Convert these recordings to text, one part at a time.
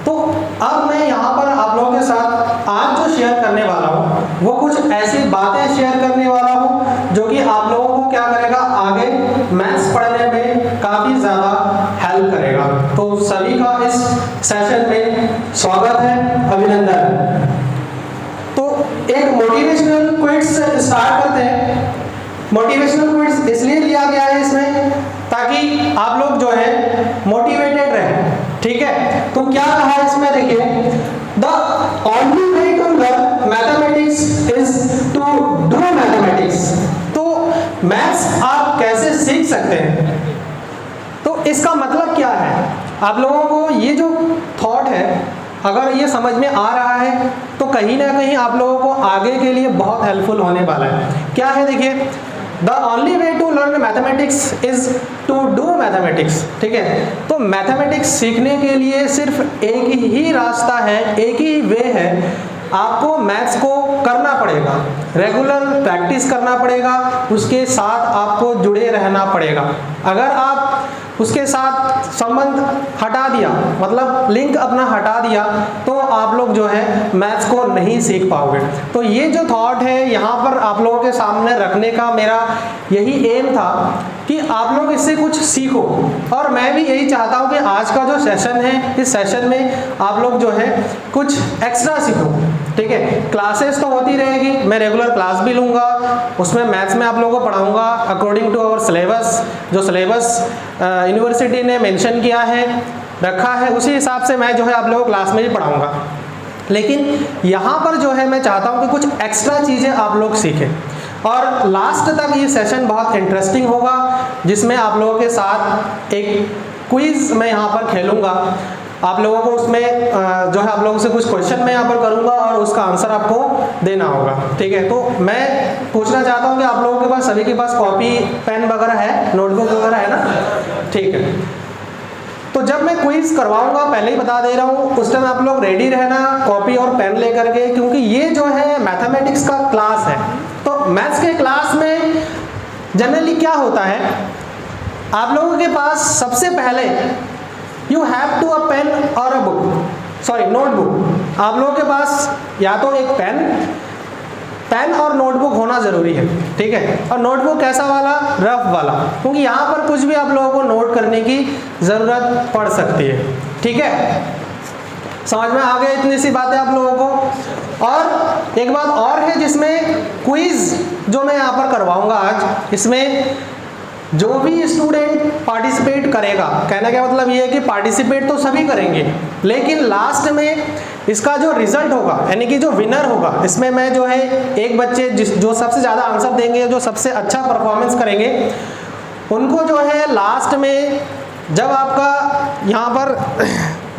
तो अब मैं यहाँ पर आप लोगों के साथ आज जो शेयर करने वाला हूँ वो कुछ ऐसी बातें शेयर करने वाला हूँ जो कि आप लोगों को क्या करेगा, आगे मैथ्स पढ़ने में काफ़ी ज़्यादा हेल्प करेगा। तो सभी का इस सेशन में स्वागत है, अभिनंदन। तो एक मोटिवेशनल क्विज स्टार्ट करते हैं। मोटिवेशनल क्विज इसलिए लिया गया है इसमें ताकि आप लोग जो है मोटिवेटेड रहें, ठीक है। तो क्या कहा है इसमें, देखिए, the only way to learn mathematics is to do mathematics. तो मैथ्स आप कैसे सीख सकते हैं, तो इसका मतलब क्या है, आप लोगों को ये जो थॉट है अगर ये समझ में आ रहा है तो कहीं ना कहीं आप लोगों को आगे के लिए बहुत हेल्पफुल होने वाला है। क्या है, देखिए, the only way to learn mathematics is to do mathematics, ठीक है। तो मैथमेटिक्स सीखने के लिए सिर्फ एक ही रास्ता है, एक ही वे है, आपको मैथ्स को करना पड़ेगा, रेगुलर प्रैक्टिस करना पड़ेगा, उसके साथ आपको जुड़े रहना पड़ेगा। अगर आप उसके साथ संबंध हटा दिया, मतलब लिंक अपना हटा दिया, तो आप लोग जो है मैथ्स को नहीं सीख पाओगे। तो ये जो थॉट है यहाँ पर आप लोगों के सामने रखने का मेरा यही एम था कि आप लोग इससे कुछ सीखो, और मैं भी यही चाहता हूँ कि आज का जो सेशन है, इस सेशन में आप लोग जो है कुछ एक्स्ट्रा सीखो, ठीक है। क्लासेस तो होती रहेगी, मैं रेगुलर क्लास भी लूँगा, उसमें मैथ्स में आप लोगों को पढ़ाऊँगा अकॉर्डिंग टू आवर सिलेबस। जो सिलेबस यूनिवर्सिटी ने मेंशन किया है, रखा है, उसी हिसाब से मैं जो है आप लोगों को क्लास में भी पढ़ाऊँगा। लेकिन यहाँ पर जो है मैं चाहता हूँ कि कुछ एक्स्ट्रा चीज़ें आप लोग सीखें, और लास्ट तक ये सेशन बहुत इंटरेस्टिंग होगा, जिसमें आप लोगों के साथ एक क्विज़ मैं यहाँ पर खेलूँगा। आप लोगों को उसमें जो है आप लोगों से कुछ क्वेश्चन मैं यहाँ पर करूँगा और उसका आंसर आपको देना होगा, ठीक है। तो मैं पूछना चाहता हूँ कि आप लोगों के पास, सभी के पास कॉपी पेन वगैरह है, नोटबुक वगैरह है ना, ठीक है। तो जब मैं क्विज करवाऊंगा, पहले ही बता दे रहा हूँ, उस टाइम आप लोग रेडी रहना कॉपी और पेन लेकर के, क्योंकि ये जो है मैथमेटिक्स का क्लास है। तो मैथ्स के क्लास में जनरली क्या होता है, आप लोगों के पास सबसे पहले you have to a pen और अ बुक, सॉरी नोटबुक। आप लोगों के पास या तो एक पेन और नोटबुक होना ज़रूरी है, ठीक है। और नोटबुक कैसा वाला, रफ वाला, क्योंकि यहाँ पर कुछ भी आप लोगों को नोट करने की ज़रूरत पड़ सकती है, ठीक है। समझ में आ गया इतनी सी बातें आप लोगों को। और एक बात और है जिसमें क्विज़ जो मैं यहाँ पर करवाऊँगा आज, इसमें जो भी स्टूडेंट पार्टिसिपेट करेगा, कहने का मतलब ये है कि पार्टिसिपेट तो सभी करेंगे, लेकिन लास्ट में इसका जो रिजल्ट होगा, यानी कि जो विनर होगा, इसमें मैं जो है एक बच्चे जो सबसे ज़्यादा आंसर देंगे, जो सबसे अच्छा परफॉर्मेंस करेंगे, उनको जो है लास्ट में जब आपका यहाँ पर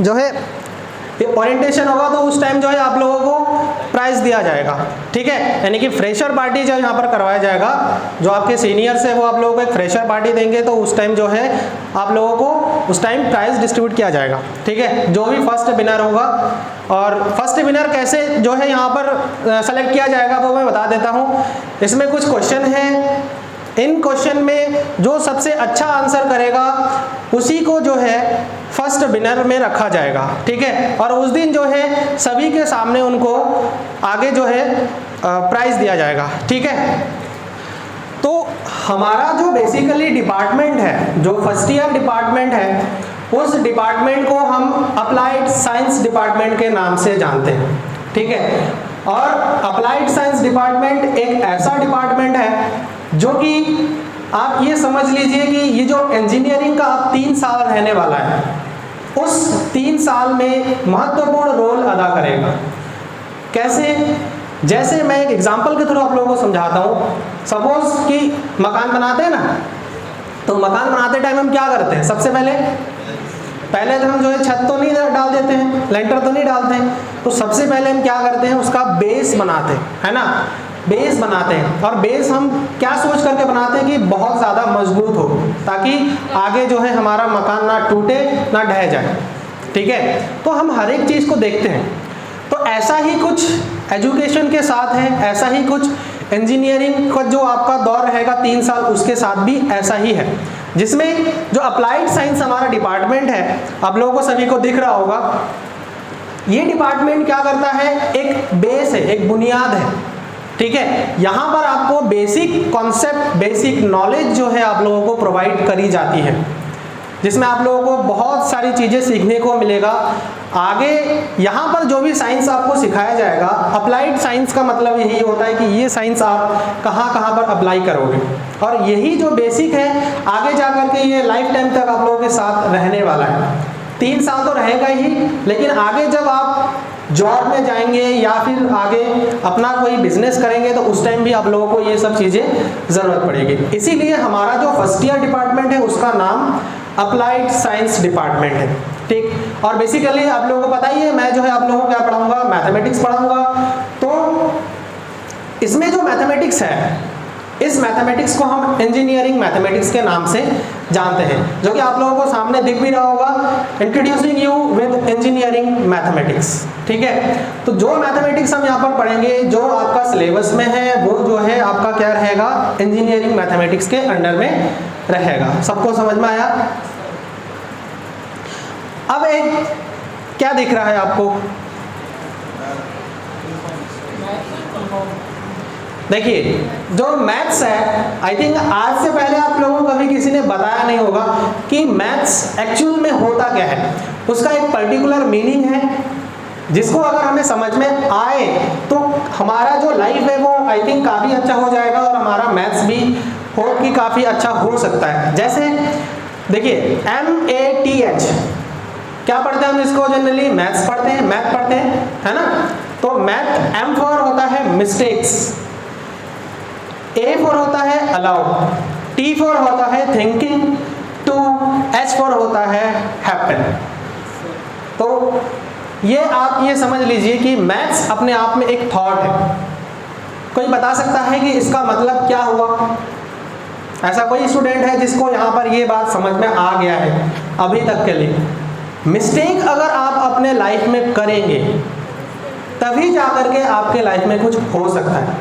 जो है ओरिएंटेशन होगा, तो उस टाइम जो है आप लोगों को प्राइज़ दिया जाएगा, ठीक है। यानी कि फ्रेशर पार्टी जो यहाँ पर करवाया जाएगा, जो आपके सीनियर्स है वो आप लोगों को एक फ्रेशर पार्टी देंगे, तो उस टाइम जो है आप लोगों को उस टाइम प्राइज़ डिस्ट्रीब्यूट किया जाएगा, ठीक है, जो भी फर्स्ट विनर होगा। और फर्स्ट विनर कैसे जो है यहाँ पर सेलेक्ट किया जाएगा वो मैं बता देता हूँ। इसमें कुछ क्वेश्चन है, इन क्वेश्चन में जो सबसे अच्छा आंसर करेगा उसी को जो है फर्स्ट विनर में रखा जाएगा, ठीक है। और उस दिन जो है सभी के सामने उनको आगे जो है प्राइज दिया जाएगा, ठीक है। तो हमारा जो बेसिकली डिपार्टमेंट है, जो फर्स्ट ईयर डिपार्टमेंट है, उस डिपार्टमेंट को हम अप्लाइड साइंस डिपार्टमेंट के नाम से जानते हैं, ठीक है। और अप्लाइड साइंस डिपार्टमेंट एक ऐसा डिपार्टमेंट है जो कि आप ये समझ लीजिए कि ये जो इंजीनियरिंग का आप 3 साल रहने वाला है, उस 3 साल में महत्वपूर्ण रोल अदा करेगा। कैसे, जैसे मैं एक एग्जांपल के थ्रू आप लोगों को समझाता हूँ। सपोज कि मकान बनाते हैं ना, तो मकान बनाते टाइम हम क्या करते हैं, सबसे पहले तो हम जो है छत तो नहीं डाल देते हैं, लेंटर तो नहीं डालते हैं, तो सबसे पहले हम क्या करते हैं, उसका बेस बनाते हैं, है ना, बेस बनाते हैं। और बेस हम क्या सोच करके बनाते हैं कि बहुत ज़्यादा मजबूत हो, ताकि आगे जो है हमारा मकान ना टूटे ना ढह जाए, ठीक है। तो हम हर एक चीज़ को देखते हैं। तो ऐसा ही कुछ एजुकेशन के साथ है, ऐसा ही कुछ इंजीनियरिंग का जो आपका दौर रहेगा 3 साल, उसके साथ भी ऐसा ही है, जिसमें जो अप्लाइड साइंस हमारा डिपार्टमेंट है, आप लोगों को सभी को दिख रहा होगा, ये डिपार्टमेंट क्या करता है, एक बेस है, एक बुनियाद है, ठीक है। यहाँ पर आपको बेसिक कॉन्सेप्ट, बेसिक नॉलेज जो है आप लोगों को प्रोवाइड करी जाती है, जिसमें आप लोगों को बहुत सारी चीज़ें सीखने को मिलेगा। आगे यहाँ पर जो भी साइंस आपको सिखाया जाएगा, अप्लाइड साइंस का मतलब यही होता है कि ये साइंस आप कहाँ कहाँ पर अप्लाई करोगे, और यही जो बेसिक है आगे जा कर के ये लाइफ टाइम तक आप लोगों के साथ रहने वाला है। 3 साल तो रहेगा ही, लेकिन आगे जब आप जॉब में जाएंगे या फिर आगे अपना कोई बिजनेस करेंगे तो उस टाइम भी आप लोगों को ये सब चीज़ें ज़रूरत पड़ेगी। इसीलिए हमारा जो फर्स्ट ईयर डिपार्टमेंट है उसका नाम अप्लाइड साइंस डिपार्टमेंट है, ठीक। और बेसिकली आप लोगों को पता ही है, मैं जो है आप लोगों को क्या पढ़ाऊंगा, मैथमेटिक्स पढ़ाऊंगा। तो इसमें जो मैथमेटिक्स है, इस मैथमेटिक्स को हम इंजीनियरिंग मैथमेटिक्स के नाम से जानते हैं, जो कि आप लोगों को सामने दिख भी रहा होगा, introducing you with engineering mathematics, ठीक है। तो जो मैथमेटिक्स हम यहाँ पर पढ़ेंगे, जो आपका सिलेबस में है, वो जो है आपका क्या रहेगा, इंजीनियरिंग मैथमेटिक्स के अंडर में रहेगा। सबको समझ में आया? अब एक क्या दिख रहा है आपको, देखिए जो मैथ्स है, आई थिंक आज से पहले आप लोगों को कभी किसी ने बताया नहीं होगा कि मैथ्स एक्चुअल में होता क्या है। उसका एक पर्टिकुलर मीनिंग है, जिसको अगर हमें समझ में आए तो हमारा जो लाइफ है वो आई थिंक काफ़ी अच्छा हो जाएगा, और हमारा मैथ्स भी होप कि काफ़ी अच्छा हो सकता है। जैसे देखिए MATH क्या पढ़ते हैं हम इसको, जनरली मैथ्स पढ़ते हैं, मैथ पढ़ते हैं, है ना। तो मैथ M फॉर होता है मिस्टेक्स, A फॉर होता है अलाउ, T फॉर होता है थिंकिंग, H फॉर होता है हैपन। तो ये आप ये समझ लीजिए कि मैथ्स अपने आप में एक थॉट है। कोई बता सकता है कि इसका मतलब क्या हुआ? ऐसा कोई स्टूडेंट है जिसको यहाँ पर ये बात समझ में आ गया है अभी तक के लिए? मिस्टेक अगर आप अपने लाइफ में करेंगे तभी जाकर के आपके लाइफ में कुछ हो सकता है,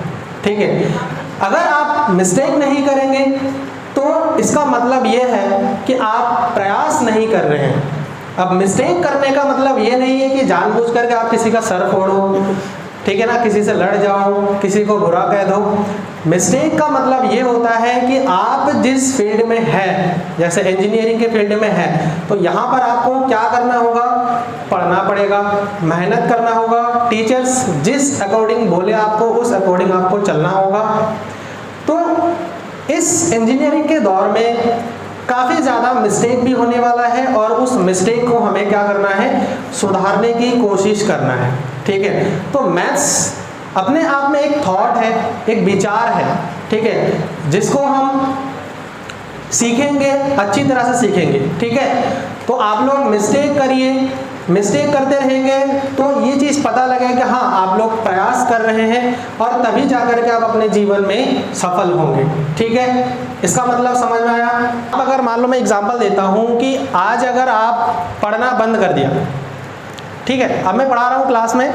ठीक है। अगर आप मिस्टेक नहीं करेंगे तो इसका मतलब ये है कि आप प्रयास नहीं कर रहे हैं। अब मिस्टेक करने का मतलब ये नहीं है कि जानबूझ करके आप किसी का सर फोड़ो, ठीक है ना, किसी से लड़ जाओ, किसी को बुरा कह दो। मिस्टेक का मतलब ये होता है कि आप जिस फील्ड में हैं, जैसे इंजीनियरिंग के फील्ड में है, तो यहाँ पर आपको क्या करना होगा, पढ़ना पड़ेगा, मेहनत करना होगा, टीचर्स जिस अकॉर्डिंग बोले आपको उस अकॉर्डिंग आपको चलना होगा। तो इस इंजीनियरिंग के दौर में काफ़ी ज़्यादा मिस्टेक भी होने वाला है, और उस मिस्टेक को हमें क्या करना है, सुधारने की कोशिश करना है, ठीक है। तो मैथ्स अपने आप में एक थॉट है, एक विचार है, ठीक है, जिसको हम सीखेंगे, अच्छी तरह से सीखेंगे, ठीक है। तो आप लोग मिस्टेक करिए, मिस्टेक करते रहेंगे तो ये चीज़ पता लगे कि हाँ आप लोग प्रयास कर रहे हैं, और तभी जाकर के आप अपने जीवन में सफल होंगे, ठीक है। इसका मतलब समझ में आया? अब अगर मान लो मैं एग्जांपल देता हूँ कि आज अगर आप पढ़ना बंद कर दिया, ठीक है, अब मैं पढ़ा रहा हूँ क्लास में,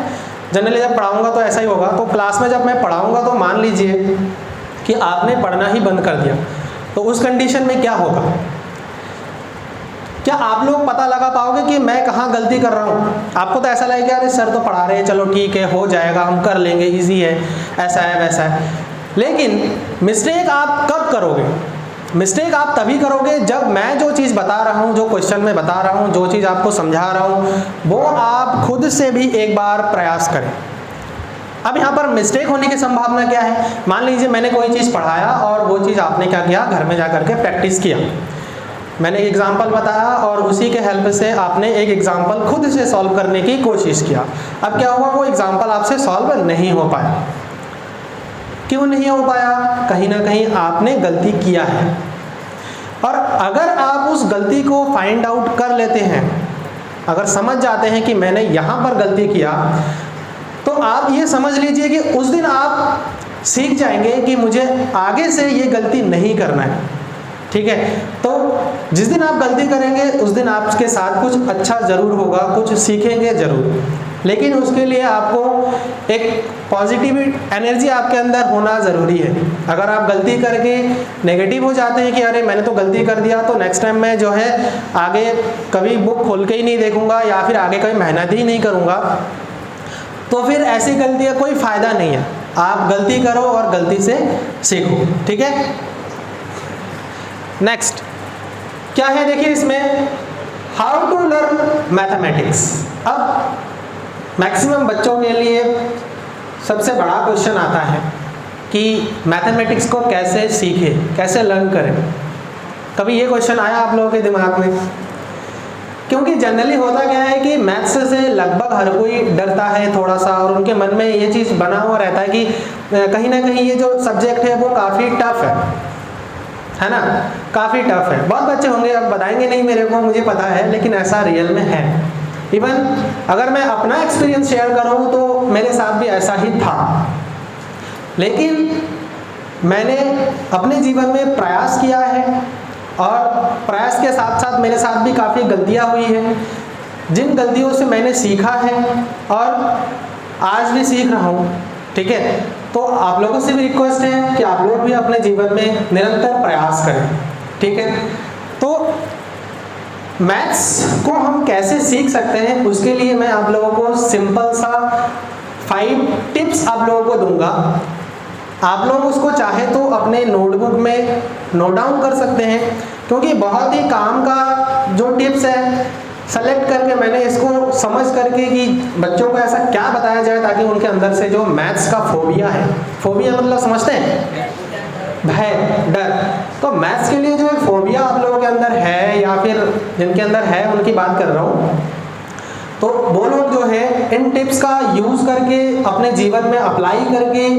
जनरली जब पढ़ाऊँगा तो ऐसा ही होगा, तो क्लास में जब मैं पढ़ाऊँगा तो मान लीजिए कि आपने पढ़ना ही बंद कर दिया, तो उस कंडीशन में क्या होगा? क्या आप लोग पता लगा पाओगे कि मैं कहाँ गलती कर रहा हूँ? आपको तो ऐसा लगेगा अरे सर तो पढ़ा रहे हैं, चलो ठीक है, हो जाएगा, हम कर लेंगे, इजी है, ऐसा है वैसा है। लेकिन मिस्टेक आप कब करोगे? मिस्टेक आप तभी करोगे जब मैं जो चीज़ बता रहा हूँ, जो क्वेश्चन में बता रहा हूँ, जो चीज़ आपको समझा रहा हूँ, वो आप खुद से भी एक बार प्रयास करें। अब यहाँ पर मिस्टेक होने की संभावना क्या है? मान लीजिए मैंने कोई चीज़ पढ़ाया और वो चीज़ आपने क्या किया, घर में जा करके प्रैक्टिस किया, मैंने एक एग्जाम्पल बताया और उसी के हेल्प से आपने एक एग्जाम्पल खुद से सॉल्व करने की कोशिश किया। अब क्या हुआ, वो एग्जाम्पल आपसे सॉल्व नहीं हो पाया। क्यों नहीं हो पाया? कहीं ना कहीं आपने गलती किया है। और अगर आप उस गलती को फाइंड आउट कर लेते हैं, अगर समझ जाते हैं कि मैंने यहाँ पर गलती किया, तो आप ये समझ लीजिए कि उस दिन आप सीख जाएंगे कि मुझे आगे से ये गलती नहीं करना है, ठीक है। तो जिस दिन आप गलती करेंगे उस दिन आपके साथ कुछ अच्छा ज़रूर होगा, कुछ सीखेंगे ज़रूर, लेकिन उसके लिए आपको एक पॉजिटिव एनर्जी आपके अंदर होना ज़रूरी है। अगर आप गलती करके नेगेटिव हो जाते हैं कि अरे मैंने तो गलती कर दिया, तो नेक्स्ट टाइम मैं जो है आगे कभी बुक खोल के ही नहीं देखूंगा या फिर आगे कभी मेहनत ही नहीं करूंगा, तो फिर ऐसी गलतियाँ कोई फ़ायदा नहीं है। आप गलती करो और गलती से सीखो, ठीक है। नेक्स्ट क्या है देखिए इसमें, हाउ टू लर्न मैथमेटिक्स। अब मैक्सिमम बच्चों के लिए सबसे बड़ा क्वेश्चन आता है कि मैथमेटिक्स को कैसे सीखें, कैसे लर्न करें। कभी ये क्वेश्चन आया आप लोगों के दिमाग में? क्योंकि जनरली होता क्या है कि मैथ्स से लगभग हर कोई डरता है थोड़ा सा, और उनके मन में ये चीज़ बना हुआ रहता है कि कहीं ना कहीं ये जो सब्जेक्ट है वो काफ़ी टफ है ना, काफ़ी टफ है। बहुत बच्चे होंगे अब बताएंगे नहीं मेरे को, मुझे पता है, लेकिन ऐसा रियल में है। इवन अगर मैं अपना एक्सपीरियंस शेयर करूं तो मेरे साथ भी ऐसा ही था, लेकिन मैंने अपने जीवन में प्रयास किया है और प्रयास के साथ साथ मेरे साथ भी काफ़ी गलतियां हुई हैं, जिन गलतियों से मैंने सीखा है और आज भी सीख रहा हूँ, ठीक है। तो आप लोगों से भी रिक्वेस्ट है कि आप लोग भी अपने जीवन में निरंतर प्रयास करें, ठीक है। तो मैथ्स को हम कैसे सीख सकते हैं, उसके लिए मैं आप लोगों को सिंपल सा 5 टिप्स आप लोगों को दूंगा। आप लोग उसको चाहे तो अपने नोटबुक में नोट डाउन कर सकते हैं, क्योंकि बहुत ही काम का जो टिप्स है सेलेक्ट करके मैंने इसको समझ करके कि बच्चों को ऐसा क्या बताया जाए ताकि उनके अंदर से जो मैथ्स का फोबिया है, फोबिया मतलब समझते हैं, भय, डर। तो मैथ्स के लिए जो एक फोबिया आप लोगों के अंदर है या फिर जिनके अंदर है उनकी बात कर रहा हूँ, तो वो लोग जो है इन टिप्स का यूज़ करके अपने जीवन में अप्लाई करके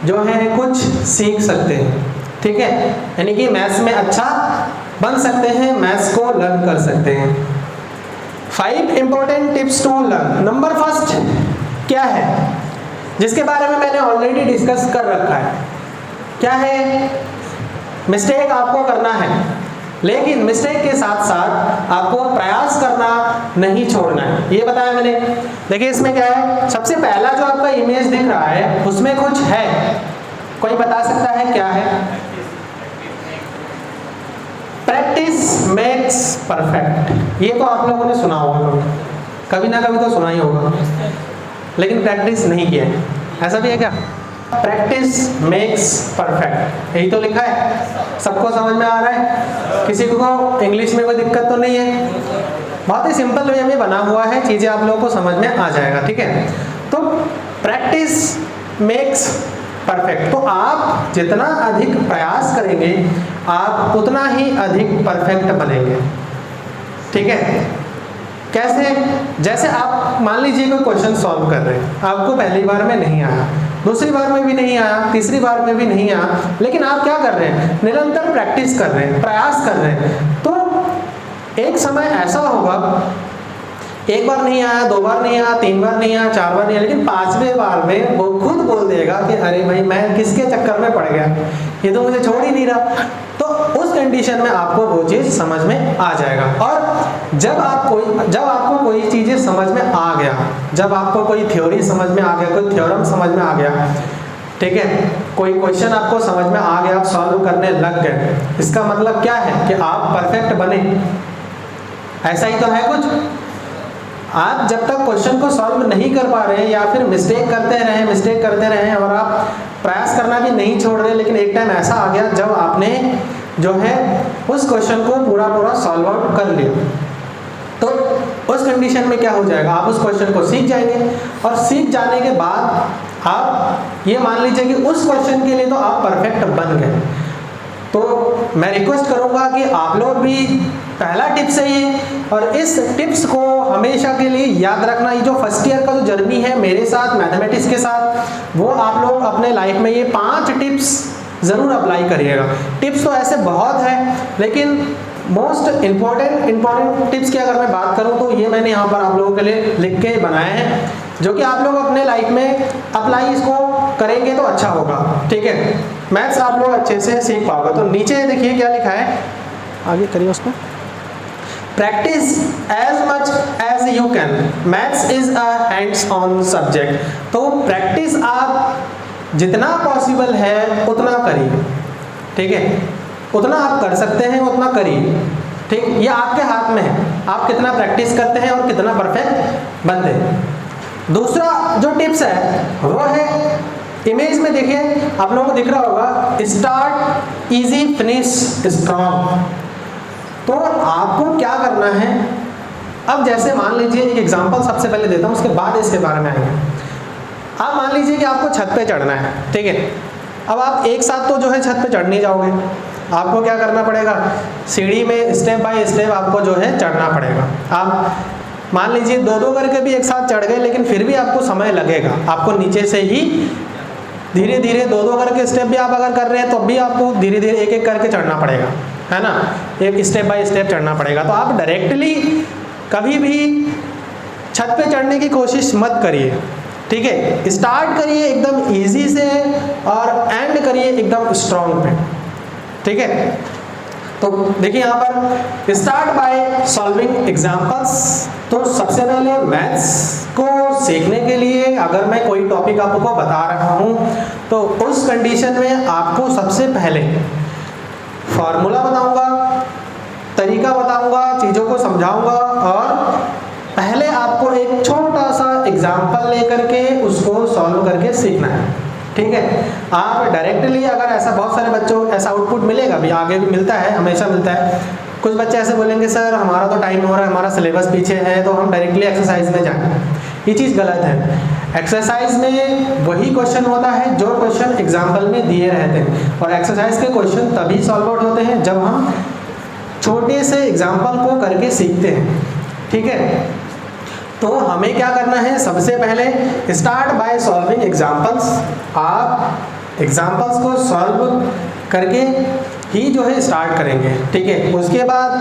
जो है कुछ सीख सकते हैं, ठीक है। यानी कि मैथ्स में अच्छा बन सकते हैं, मैथ्स को लर्न कर सकते हैं। 5 important tips to learn. Number first क्या है, जिसके बारे में मैंने ऑलरेडी डिस्कस कर रखा है, क्या है, मिस्टेक आपको करना है, लेकिन मिस्टेक के साथ साथ आपको प्रयास करना नहीं छोड़ना है, ये बताया मैंने। देखिए इसमें क्या है, सबसे पहला जो आपका इमेज दिख रहा है उसमें कुछ है, कोई बता सकता है क्या है? Practice makes perfect. ये तो आप लोगों ने सुना होगा, कभी ना कभी तो सुना ही होगा, लेकिन प्रैक्टिस नहीं किया है। ऐसा भी है क्या? प्रैक्टिस मेक्स परफेक्ट, यही तो लिखा है, सबको समझ में आ रहा है? किसी को इंग्लिश में कोई दिक्कत तो नहीं है? बहुत ही सिंपल वे में बना हुआ है, चीज़ें आप लोगों को समझ में आ जाएगा, ठीक है। तो प्रैक्टिस मेक्स परफेक्ट, तो आप जितना अधिक प्रयास करेंगे आप उतना ही अधिक परफेक्ट बनेंगे, ठीक है। कैसे? जैसे आप मान लीजिए कोई क्वेश्चन सॉल्व कर रहे हैं, आपको पहली बार में नहीं आया, दूसरी बार में भी नहीं आया, तीसरी बार में भी नहीं आया, लेकिन आप क्या कर रहे हैं, निरंतर प्रैक्टिस कर रहे हैं, प्रयास कर रहे हैं। तो एक समय ऐसा होगा, एक बार नहीं आया, 2 बार नहीं आया, 3 बार नहीं आया, 4 बार नहीं आया, लेकिन 5वें बार में वो खुद बोल देगा कि अरे भाई मैं किसके चक्कर में पड़ गया, ये तो मुझे छोड़ ही नहीं रहा। तो उस कंडीशन में आपको वो चीज़ समझ में आ जाएगा। और जब आपको कोई चीज़ें समझ में आ गया, जब आपको कोई थ्योरी समझ में आ गया, कोई थ्योरम समझ में आ गया, ठीक है, कोई क्वेश्चन आपको समझ में आ गया, आप सॉल्व करने लग गए, इसका मतलब क्या है कि आप परफेक्ट बने। ऐसा ही तो है कुछ। आप जब तक क्वेश्चन को सॉल्व नहीं कर पा रहे हैं या फिर मिस्टेक करते रहे और आप प्रयास करना भी नहीं छोड़ रहे, लेकिन एक टाइम ऐसा आ गया जब आपने जो है उस क्वेश्चन को पूरा सॉल्व आउट कर लिया, तो उस कंडीशन में क्या हो जाएगा, आप उस क्वेश्चन को सीख जाएंगे। और सीख जाने के बाद आप ये मान लीजिए कि उस क्वेश्चन के लिए तो आप परफेक्ट बन गए। तो मैं रिक्वेस्ट करूंगा कि आप लोग भी पहला टिप्स है ये, और इस टिप्स को हमेशा के लिए याद रखना। ये जो फर्स्ट ईयर का जो जर्नी है मेरे साथ मैथमेटिक्स के साथ, वो आप लोग अपने लाइफ में ये 5 टिप्स ज़रूर अप्लाई करिएगा। टिप्स तो ऐसे बहुत है, लेकिन मोस्ट इम्पॉर्टेंट टिप्स की अगर मैं बात करूं तो ये मैंने यहाँ पर आप लोगों के लिए लिख के बनाए हैं, जो कि आप लोग अपने लाइफ में अप्लाई इसको करेंगे तो अच्छा होगा, ठीक है। मैथ्स आप लोग अच्छे से सीख पाओगे। तो नीचे देखिए क्या लिखा है, आगे करिए उसको। Practice as much as you can, maths is a hands on subject. तो प्रैक्टिस आप जितना पॉसिबल है उतना करिए, ठीक है, उतना आप कर सकते हैं उतना करिए, ठीक, ये आपके हाथ में है, आप कितना प्रैक्टिस करते हैं और कितना परफेक्ट बनते हैं। दूसरा जो टिप्स है वो है, इमेज में देखिए आप लोगों को दिख रहा होगा, स्टार्ट इजी फिनिश स्ट्रॉन्ग। तो आपको क्या करना है, अब जैसे मान लीजिए एक एग्जांपल सबसे पहले देता हूँ, उसके बाद इसके बारे में आएंगे। आप मान लीजिए कि आपको छत पे चढ़ना है, ठीक है, अब आप एक साथ तो जो है छत पे चढ़ नहीं जाओगे, आपको क्या करना पड़ेगा, सीढ़ी में स्टेप बाय स्टेप आपको जो है चढ़ना पड़ेगा। आप मान लीजिए दो दो करके भी एक साथ चढ़ गए, लेकिन फिर भी आपको समय लगेगा, आपको नीचे से ही धीरे धीरे दो दो करके स्टेप भी आप अगर कर रहे हैं तो भी आपको धीरे धीरे एक एक करके चढ़ना पड़ेगा, है ना, एक स्टेप बाय स्टेप चढ़ना पड़ेगा। तो आप डायरेक्टली कभी भी छत पे चढ़ने की कोशिश मत करिए, ठीक है, स्टार्ट करिए एकदम इजी से और एंड करिए एकदम स्ट्रॉन्ग पे, ठीक है। तो देखिए यहाँ पर स्टार्ट बाय सॉल्विंग एग्जांपल्स। तो सबसे पहले मैथ्स को सीखने के लिए अगर मैं कोई टॉपिक आपको बता रहा हूँ तो उस कंडीशन में आपको सबसे पहले फॉर्मूला बताऊंगा, तरीका बताऊंगा, चीज़ों को समझाऊंगा और पहले आपको एक छोटा सा एग्जाम्पल लेकर के उसको सॉल्व करके सीखना है, ठीक है। आप डायरेक्टली अगर ऐसा, बहुत सारे बच्चों ऐसा आउटपुट मिलेगा भी, आगे भी मिलता है, हमेशा मिलता है, कुछ बच्चे ऐसे बोलेंगे सर हमारा तो टाइम हो रहा है, हमारा सिलेबस पीछे है, तो हम डायरेक्टली एक्सरसाइज में जाएंगे। ये चीज़ गलत है। एक्सरसाइज में वही क्वेश्चन होता है जो क्वेश्चन एग्जाम्पल में दिए रहते हैं, और एक्सरसाइज के क्वेश्चन तभी सॉल्व आउट होते हैं जब हम छोटे से एग्जाम्पल को करके सीखते हैं, ठीक है। तो हमें क्या करना है, सबसे पहले स्टार्ट बाय सॉल्विंग एग्जाम्पल्स। आप एग्जाम्पल्स को सॉल्व करके ही जो है स्टार्ट करेंगे, ठीक है। उसके बाद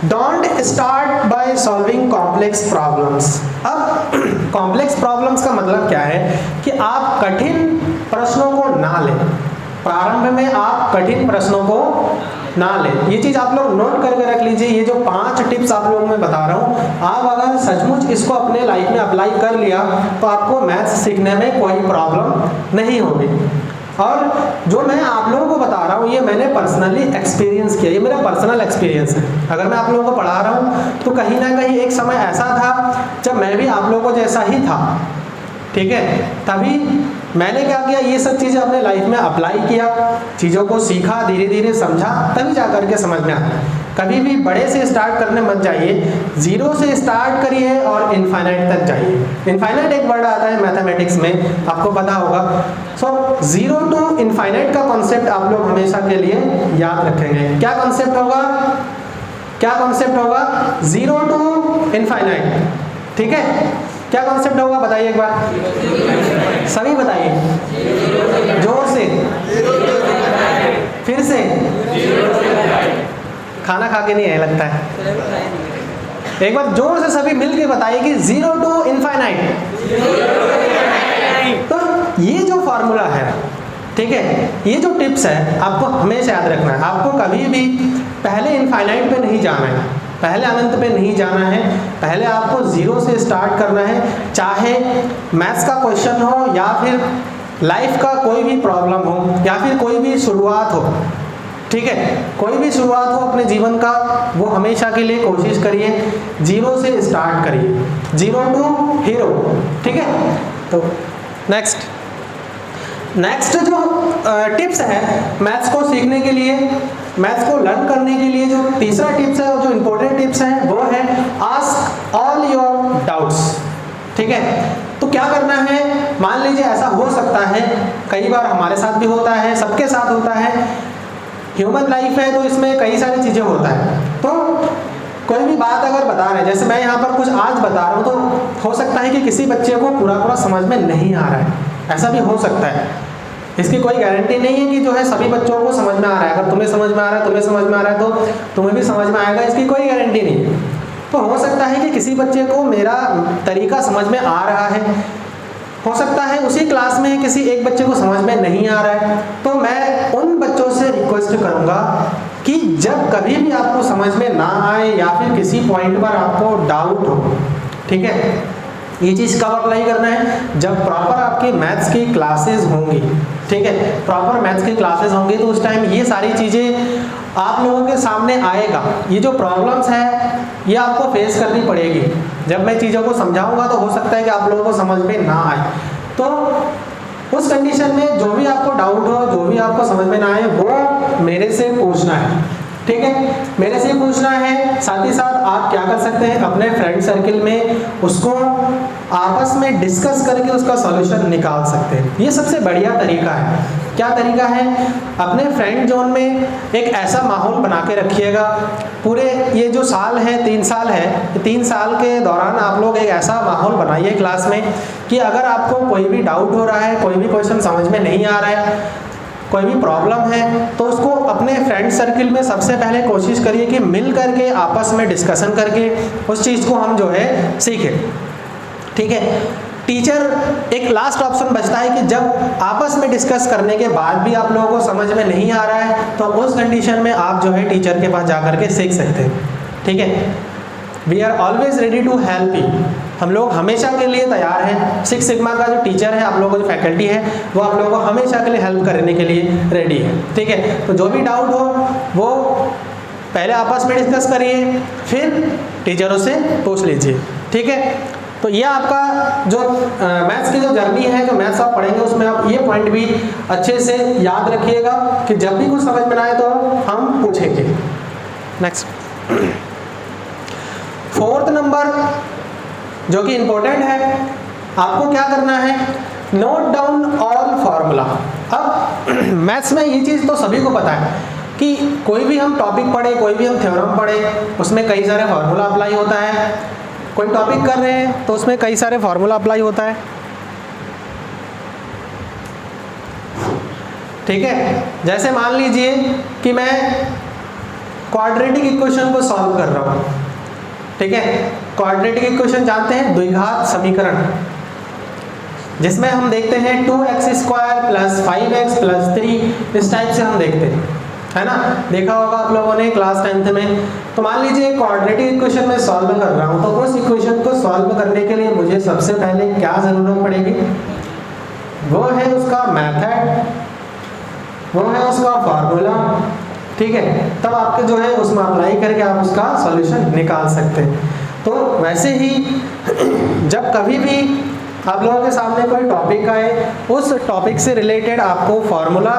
don't start by solving complex problems. अब कॉम्प्लेक्स प्रॉब्लम्स का मतलब क्या है कि आप कठिन प्रश्नों को ना लें, प्रारंभ में आप कठिन प्रश्नों को ना लें। ये चीज़ आप लोग नोट करके रख लीजिए। ये जो 5 टिप्स आप लोगों में बता रहा हूँ, आप अगर सचमुच इसको अपने लाइफ में अप्लाई कर लिया तो आपको मैथ्स सीखने में कोई प्रॉब्लम नहीं होगी। और जो मैं आप लोगों को बता रहा हूँ ये मैंने पर्सनली एक्सपीरियंस किया, ये मेरा पर्सनल एक्सपीरियंस है। अगर मैं आप लोगों को पढ़ा रहा हूँ तो कहीं ना कहीं एक समय ऐसा था जब मैं भी आप लोगों जैसा ही था, ठीक है। तभी मैंने क्या किया, ये सब चीज़ें अपने लाइफ में अप्लाई किया, चीज़ों को सीखा, धीरे धीरे समझा, तभी जा करके समझ में आया। कभी भी बड़े से स्टार्ट करने मत जाइए, जीरो से स्टार्ट करिए और इनफाइनाइट तक जाइए। इनफाइनाइट एक वर्ड आता है मैथमेटिक्स में, आपको पता होगा। सो जीरो टू इनफाइनाइट का कॉन्सेप्ट आप लोग हमेशा के लिए याद रखेंगे। क्या कॉन्सेप्ट होगा, क्या कॉन्सेप्ट होगा, जीरो टू इनफाइनाइट, ठीक है। क्या कॉन्सेप्ट होगा बताइए एक बार, सभी बताइए जोर से, फिर से, खाना खा के नहीं है लगता है, एक बार जोर से सभी मिलके बताइए कि जीरो टू इनफाइनाइट। तो ये जो फॉर्मूला है, ठीक है, ये जो टिप्स है आपको हमेशा याद रखना है। आपको कभी भी पहले इनफाइनाइट पे नहीं जाना है, पहले अनंत पे नहीं जाना है, पहले आपको जीरो से स्टार्ट करना है। चाहे मैथ्स का क्वेश्चन हो या फिर लाइफ का कोई भी प्रॉब्लम हो या फिर कोई भी शुरुआत हो, ठीक है, कोई भी शुरुआत हो अपने जीवन का, वो हमेशा के लिए कोशिश करिए जीरो से स्टार्ट करिए, जीरो टू हीरो, ठीक है। तो नेक्स्ट जो टिप्स है मैथ्स को सीखने के लिए, मैथ्स को लर्न करने के लिए, जो तीसरा टिप्स है, जो इम्पोर्टेंट टिप्स है वो है आस्क ऑल योर डाउट्स, ठीक है। तो क्या करना है, मान लीजिए ऐसा हो सकता है, कई बार हमारे साथ भी होता है, सबके साथ होता है, ह्यूमन लाइफ है तो इसमें कई सारी चीज़ें होता है। तो कोई भी बात अगर बता रहे हैं, जैसे मैं यहाँ पर कुछ आज बता रहा हूँ, तो हो सकता है कि किसी बच्चे को पूरा समझ में नहीं आ रहा है, ऐसा भी हो सकता है। इसकी कोई गारंटी नहीं है कि जो है सभी बच्चों को समझ में आ रहा है। अगर तुम्हें समझ में आ रहा है, तुम्हें समझ में आ रहा है, तो तुम्हें भी समझ में आएगा, इसकी कोई गारंटी नहीं है। तो हो सकता है कि किसी बच्चे को मेरा तरीका समझ में आ रहा है, हो सकता है उसी क्लास में किसी एक बच्चे को समझ में नहीं आ रहा है। तो मैं उन बच्चों से रिक्वेस्ट करूँगा कि जब कभी भी आपको समझ में ना आए या फिर किसी पॉइंट पर आपको डाउट हो, ठीक है, ये चीज़ कब अप्लाई करना है? जब प्रॉपर आपके मैथ्स की क्लासेस होंगी, ठीक है, प्रॉपर मैथ्स की क्लासेस होंगी तो उस टाइम ये सारी चीज़ें आप लोगों के सामने आएगा। ये जो प्रॉब्लम्स है ये आपको फेस करनी पड़ेगी। जब मैं चीज़ों को समझाऊंगा तो हो सकता है कि आप लोगों को समझ में ना आए, तो उस कंडीशन में जो भी आपको डाउट हो, जो भी आपको समझ में ना आए, वो मेरे से पूछना है, ठीक है, मेरे से पूछना है। साथ ही साथ आप क्या कर सकते हैं, अपने फ्रेंड सर्किल में उसको आपस में डिस्कस करके उसका सॉल्यूशन निकाल सकते हैं। ये सबसे बढ़िया तरीका है। क्या तरीका है? अपने फ्रेंड जोन में एक ऐसा माहौल बना के रखिएगा। पूरे ये जो साल है, 3 साल है, 3 साल के दौरान आप लोग एक ऐसा माहौल बनाइए क्लास में कि अगर आपको कोई भी डाउट हो रहा है, कोई भी क्वेश्चन समझ में नहीं आ रहा है, कोई भी प्रॉब्लम है, तो उसको अपने फ्रेंड सर्किल में सबसे पहले कोशिश करिए कि मिल करके आपस में डिस्कशन करके उस चीज़ को हम जो है सीखें, ठीक है। टीचर एक लास्ट ऑप्शन बचता है कि जब आपस में डिस्कस करने के बाद भी आप लोगों को समझ में नहीं आ रहा है तो उस कंडीशन में आप जो है टीचर के पास जा करके सीख सकते हैं, ठीक है। We are always ready to help you, हम लोग हमेशा के लिए तैयार हैं। 6 सिग्मा का जो टीचर है, आप लोगों को जो फैकल्टी है, वो आप लोगों को हमेशा के लिए हेल्प करने के लिए रेडी है, ठीक है। तो जो भी डाउट हो वो पहले आपस में डिस्कस करिए, फिर टीचरों से पूछ लीजिए, ठीक है। तो ये आपका जो मैथ्स की जो जर्नी है, जो मैथ्स आप पढ़ेंगे उसमें आप ये पॉइंट भी अच्छे से याद रखिएगा कि जब भी कुछ समझ में ना आए तो हम पूछेंगे। नेक्स्ट, 4th नंबर जो कि इंपॉर्टेंट है, आपको क्या करना है? Note down all formula. अब मैथ्स में ये चीज़ तो सभी को पता है कि कोई भी हम टॉपिक पढ़े, कोई भी हम थ्योरम पढ़े, उसमें कई सारे फार्मूला अप्लाई होता है। कोई टॉपिक कर रहे हैं तो उसमें कई सारे फार्मूला अप्लाई होता है, ठीक है। जैसे मान लीजिए कि मैं क्वाड्रेटिक इक्वेशन को सॉल्व कर रहा हूँ, ठीक है। क्वाड्रेटिक इक्वेशन जानते हैं, द्विघात समीकरण, जिसमें हम देखते हैं 2x² + 5x + 3, इस टाइप से हम देखते हैं, है ना। देखा होगा आप लोगों ने क्लास 10th में। तो मान लीजिए क्वाड्रेटिक इक्वेशन में सॉल्व कर रहा हूँ, तो उस इक्वेशन को सॉल्व करने के लिए मुझे सबसे पहले क्या ज़रूरत पड़ेगी? वो है उसका मेथड, वो है उसका फार्मूला, ठीक है। तब आपके जो है उसमें अप्लाई करके आप उसका सॉल्यूशन निकाल सकते हैं। तो वैसे ही जब कभी भी आप लोगों के सामने कोई टॉपिक आए, उस टॉपिक से रिलेटेड आपको फार्मूला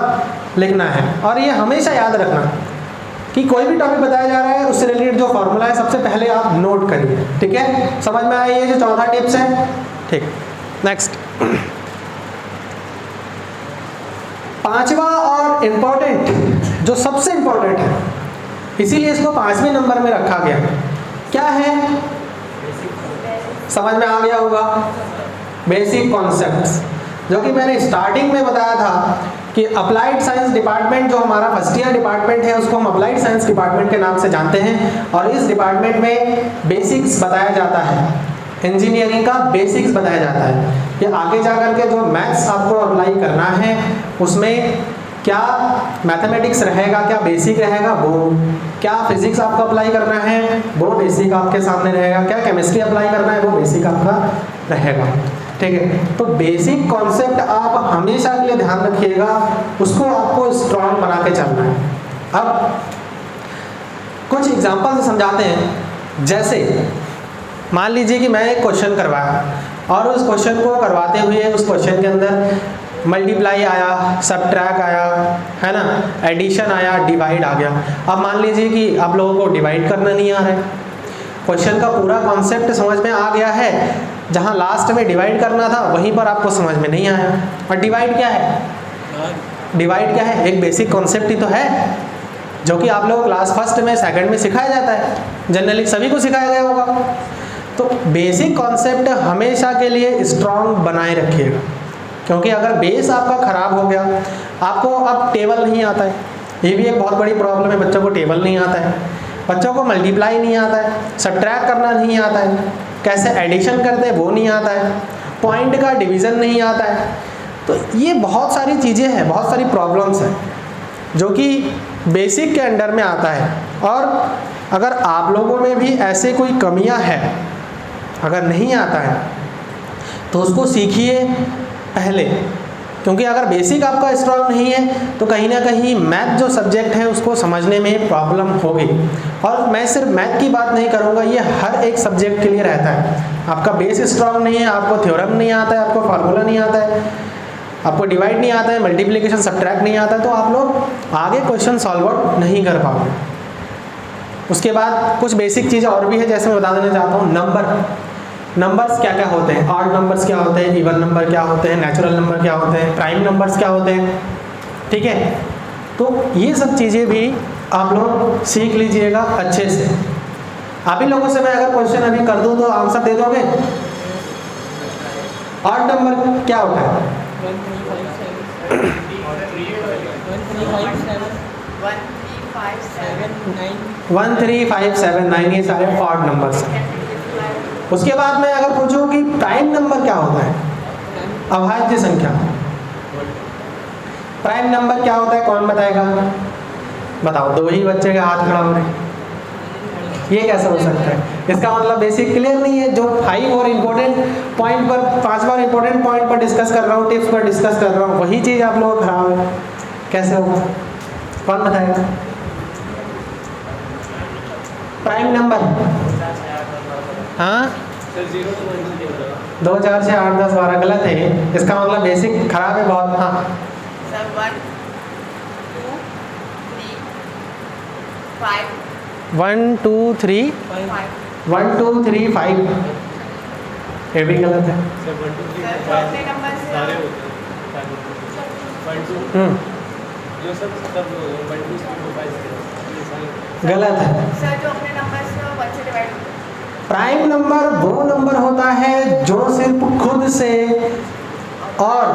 लिखना है। और ये हमेशा याद रखना कि कोई भी टॉपिक बताया जा रहा है, उससे रिलेटेड जो फार्मूला है सबसे पहले आप नोट करिए, ठीक है। समझ में आया ये जो चौथा टिप्स है, ठीक। नेक्स्ट, 5वां और इम्पोर्टेंट, जो सबसे इम्पोर्टेंट है, इसीलिए इसको 5वें नंबर में रखा गया, क्या है? समझ में आ गया होगा, बेसिक कॉन्सेप्ट्स, जो कि मैंने स्टार्टिंग में बताया था कि अप्लाइड साइंस डिपार्टमेंट जो हमारा फर्स्ट ईयर डिपार्टमेंट है उसको हम अप्लाइड साइंस डिपार्टमेंट के नाम से जानते हैं। और इस डिपार्टमेंट में बेसिक्स बताया जाता है, इंजीनियरिंग का बेसिक्स बताया जाता है कि आगे जा कर के जो मैथ्स आपको अप्लाई करना है उसमें क्या मैथमेटिक्स रहेगा, क्या बेसिक रहेगा वो, क्या फिजिक्स आपको अप्लाई करना है वो बेसिक आपके सामने रहेगा, क्या केमिस्ट्री अप्लाई करना है वो बेसिक आपका रहेगा, ठीक है। तो बेसिक कॉन्सेप्ट आप हमेशा के लिए ध्यान रखिएगा, उसको आपको स्ट्रॉन्ग बना के चलना है। अब कुछ एग्जांपल से समझाते हैं। जैसे मान लीजिए कि मैं एक क्वेश्चन करवाया और उस क्वेश्चन को करवाते हुए उस क्वेश्चन के अंदर मल्टीप्लाई आया, सबट्रैक्ट आया, है ना, एडिशन आया, डिवाइड आ गया। अब मान लीजिए कि आप लोगों को डिवाइड करना नहीं आ रहा है, क्वेश्चन का पूरा कॉन्सेप्ट समझ में आ गया है, जहाँ लास्ट में डिवाइड करना था वहीं पर आपको समझ में नहीं आया। और डिवाइड क्या है? डिवाइड क्या है? एक बेसिक कॉन्सेप्ट ही तो है जो कि आप लोग क्लास फर्स्ट में, सेकंड में सिखाया जाता है, जनरली सभी को सिखाया गया होगा। तो बेसिक कॉन्सेप्ट हमेशा के लिए स्ट्रॉन्ग बनाए रखिएगा, क्योंकि अगर बेस आपका ख़राब हो गया, आपको अब टेबल नहीं आता है, ये भी एक बहुत बड़ी प्रॉब्लम है, बच्चों को टेबल नहीं आता है, बच्चों को मल्टीप्लाई नहीं आता है, सब्ट्रैक्ट करना नहीं आता है, कैसे एडिशन करते हैं वो नहीं आता है, पॉइंट का डिवीज़न नहीं आता है। तो ये बहुत सारी चीज़ें हैं, बहुत सारी प्रॉब्लम्स हैं जो कि बेसिक के अंडर में आता है। और अगर आप लोगों में भी ऐसे कोई कमियां हैं, अगर नहीं आता है तो उसको सीखिए पहले, क्योंकि अगर बेसिक आपका स्ट्रांग नहीं है तो कहीं ना कहीं मैथ जो सब्जेक्ट है उसको समझने में प्रॉब्लम होगी। और मैं सिर्फ मैथ की बात नहीं करूँगा, ये हर एक सब्जेक्ट के लिए रहता है। आपका बेस स्ट्रांग नहीं है, आपको थ्योरम नहीं आता है, आपको फार्मूला नहीं आता है, आपको डिवाइड नहीं आता है, मल्टीप्लिकेशन सब्ट्रैक्ट नहीं आता है, तो आप लोग आगे क्वेश्चन सॉल्व आउट नहीं कर पाओगे। उसके बाद कुछ बेसिक चीज़ें और भी है, जैसे मैं बता देना चाहता हूँ नंबर्स क्या क्या होते हैं, ऑड नंबर्स क्या होते हैं, इवन नंबर क्या होते हैं, नेचुरल नंबर क्या होते हैं, प्राइम नंबर्स क्या होते हैं, ठीक है। तो ये सब चीज़ें भी आप लोग सीख लीजिएगा अच्छे से। आप ही लोगों से मैं अगर क्वेश्चन अभी कर दूं तो आंसर दे दोगे? ऑड नंबर क्या होता है? 13579 ये सारे ऑड नंबर्स हैं। उसके बाद मैं अगर पूछूं कि प्राइम नंबर क्या होता है, अभाज्य संख्या, प्राइम नंबर क्या होता है, कौन बताएगा? बताओ, दो ही बच्चे का हाथ खड़ा हो रहे, ये कैसे हो सकता है? इसका मतलब बेसिक क्लियर नहीं है। जो 5 और इम्पोर्टेंट पॉइंट पर 5 बार इम्पोर्टेंट पॉइंट पर डिस्कस कर रहा हूँ, टिप्स पर डिस्कस कर रहा हूँ, वही चीज़ आप लोग खराब है, कैसे होगा? कौन बताएगा? प्राइम नंबर, हाँ 2 4 6 8 10 12 गलत है, इसका मतलब बेसिक खराब है बहुत। हाँ 1 2 3 5, ये भी गलत है। गलत है। प्राइम नंबर वो नंबर होता है जो सिर्फ खुद से और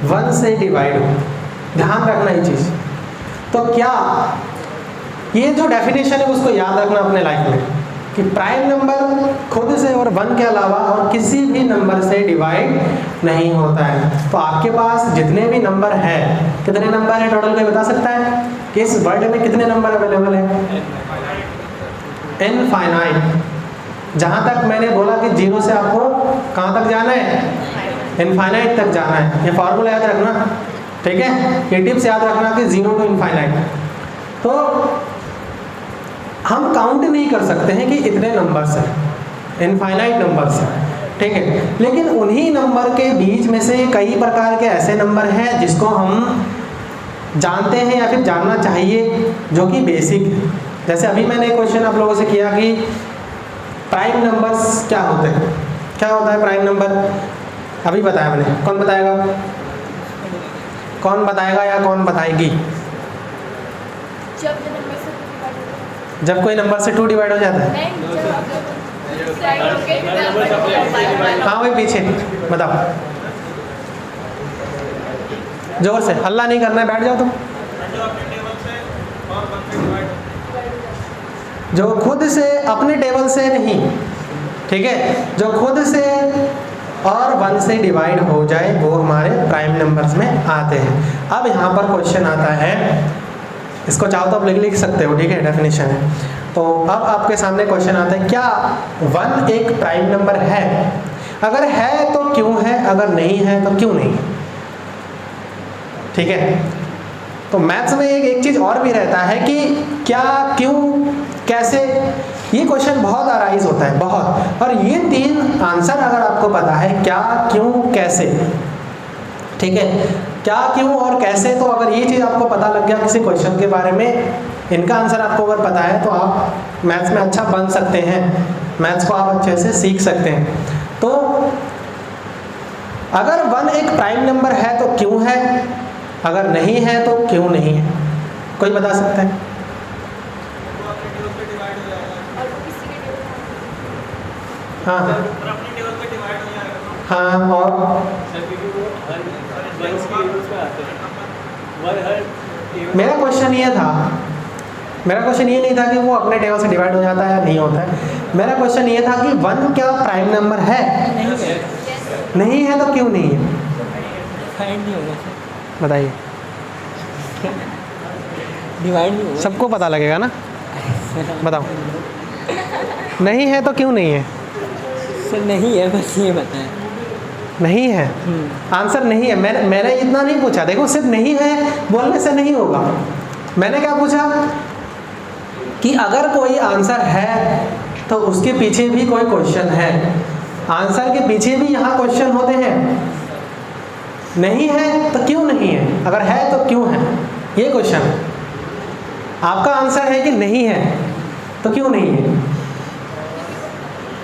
1 से डिवाइड हो। ध्यान रखना ये चीज। तो क्या ये जो डेफिनेशन है उसको याद रखना अपने लाइफ में कि प्राइम नंबर खुद से और 1 के अलावा और किसी भी नंबर से डिवाइड नहीं होता है। तो आपके पास जितने भी नंबर है, कितने नंबर है टोटल, कोई बता सकता है कि इस वर्ल्ड में कितने नंबर अवेलेबल है? इनफाइनाइट। जहाँ तक मैंने बोला कि 0 से आपको कहाँ तक जाना है? इनफाइनाइट तक जाना है। ये फार्मूला याद रखना, ठीक है? ये टिप्स याद रखना कि 0 to इनफाइनाइट। तो हम काउंट नहीं कर सकते हैं कि इतने नंबर्स हैं, इनफाइनाइट नंबर्स हैं, ठीक है। लेकिन उन्हीं नंबर के बीच में से कई प्रकार के ऐसे नंबर हैं जिसको हम जानते हैं या फिर जानना चाहिए, जो कि बेसिक है। जैसे अभी मैंने एक क्वेश्चन आप लोगों से किया कि प्राइम नंबर्स क्या होते हैं, क्या होता है प्राइम नंबर? अभी बताया मैंने, कौन बताएगा? कौन बताएगा या कौन बताएगी? जब कोई नंबर से 2 डिवाइड हो जाता है। हाँ वही पीछे बताओ, जोर से, हल्ला नहीं करना है, बैठ जाओ तुम। जो खुद से अपने टेबल से नहीं, ठीक है, जो खुद से और 1 से डिवाइड हो जाए वो हमारे प्राइम नंबर्स में आते हैं। अब यहाँ पर क्वेश्चन आता है, इसको चाहो तो आप लिख सकते हो, ठीक है, डेफिनेशन है। तो अब आपके सामने क्वेश्चन आता है, क्या 1 एक प्राइम नंबर है? अगर है तो क्यों है, अगर नहीं है तो क्यों नहीं, ठीक है। तो मैथ्स में एक चीज़ और भी रहता है कि क्या, क्यों, कैसे, ये क्वेश्चन बहुत अराइज होता है, बहुत। और ये 3 आंसर अगर आपको पता है, क्या, क्यों, कैसे, ठीक है, क्या, क्यों और कैसे, तो अगर ये चीज़ आपको पता लग गया किसी क्वेश्चन के बारे में, इनका आंसर आपको अगर पता है तो आप मैथ्स में अच्छा बन सकते हैं, मैथ्स को आप अच्छे से सीख सकते हैं। तो अगर 1 एक प्राइम नंबर है तो क्यों है, अगर नहीं है तो क्यों नहीं है, कोई बता सकता है? हाँ हाँ, और मेरा क्वेश्चन ये था, मेरा क्वेश्चन ये नहीं था कि वो अपने टेबल से डिवाइड हो जाता है या नहीं होता है। मेरा क्वेश्चन ये था कि 1 क्या प्राइम नंबर है? नहीं है तो क्यों नहीं है, बताइए। डिवाइड नहीं हुआ सबको पता लगेगा ना, बताओ। नहीं है तो क्यों नहीं है? सर नहीं है, बस ये बताएं। नहीं है, आंसर नहीं है। मैंने इतना नहीं पूछा, देखो सिर्फ नहीं है बोलने से नहीं होगा। मैंने क्या पूछा कि अगर कोई आंसर है तो उसके पीछे भी कोई क्वेश्चन है। आंसर के पीछे भी यहाँ क्वेश्चन होते हैं। नहीं है तो क्यों नहीं है, अगर है तो क्यों है, ये क्वेश्चन। आपका आंसर है कि नहीं है तो क्यों नहीं है,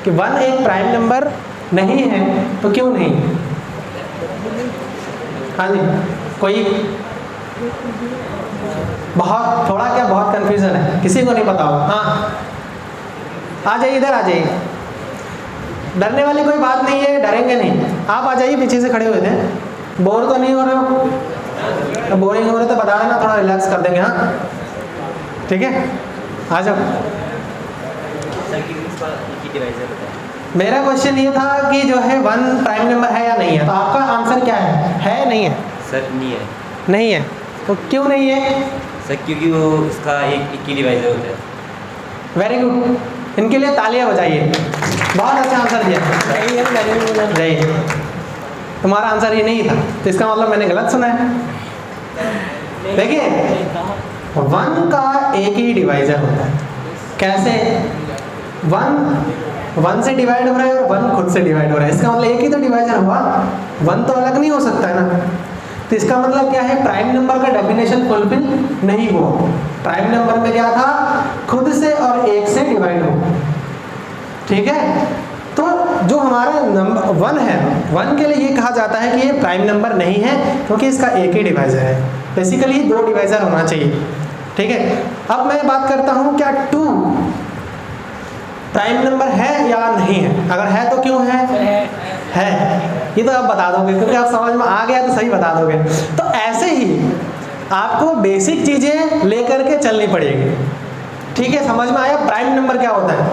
कि 1 एक प्राइम नंबर नहीं है तो क्यों नहीं। हाँ जी, कोई बहुत थोड़ा क्या बहुत कंफ्यूजन है, किसी को नहीं पता होगा। हाँ आ जाइए, इधर आ जाइए, डरने वाली कोई बात नहीं है, डरेंगे नहीं। आप आ जाइए, पीछे से खड़े हुए थे, बोर तो नहीं हो रहे हो? बोरिंग हो रहे तो बता देना, थोड़ा रिलैक्स कर देंगे। हाँ ठीक है, आ जाओ। मेरा क्वेश्चन ये था कि जो है 1 प्राइम नंबर है या नहीं है, तो आपका आंसर क्या है नहीं है? सर नहीं है। नहीं है तो क्यों नहीं है? सर क्योंकि वो उसका एक ही डिवाइजर होता है। वेरी गुड, इनके लिए तालियां बजाइए, बहुत अच्छा आंसर दिया। नहीं है, मैंने भी बोला नहीं, तुम्हारा आंसर ये नहीं था, तो इसका मतलब मैंने गलत सुना है। देखिए 1 का एक ही डिवाइजर होता है। कैसे? 1 से डिवाइड हो रहा है और 1 खुद से डिवाइड हो रहा है, इसका मतलब एक ही तो डिवाइजर हुआ, 1 तो अलग नहीं हो सकता है ना। तो इसका मतलब क्या है, प्राइम नंबर का डेफिनेशन फुलफिल नहीं हुआ। प्राइम नंबर में क्या था, खुद से और एक से डिवाइड हो। ठीक है, तो जो हमारा नंबर 1 है, 1 के लिए ये कहा जाता है कि ये प्राइम नंबर नहीं है क्योंकि इसका एक ही डिवाइजर है। बेसिकली 2 डिवाइजर होना चाहिए। ठीक है, अब मैं बात करता हूँ क्या 2 प्राइम नंबर है या नहीं है? अगर है तो क्यों है? है, ये तो आप बता दोगे क्योंकि आप समझ में आ गया तो सही बता दोगे। तो ऐसे ही आपको बेसिक चीज़ें लेकर के चलनी पड़ेगी। ठीक है, समझ में आया प्राइम नंबर क्या होता है?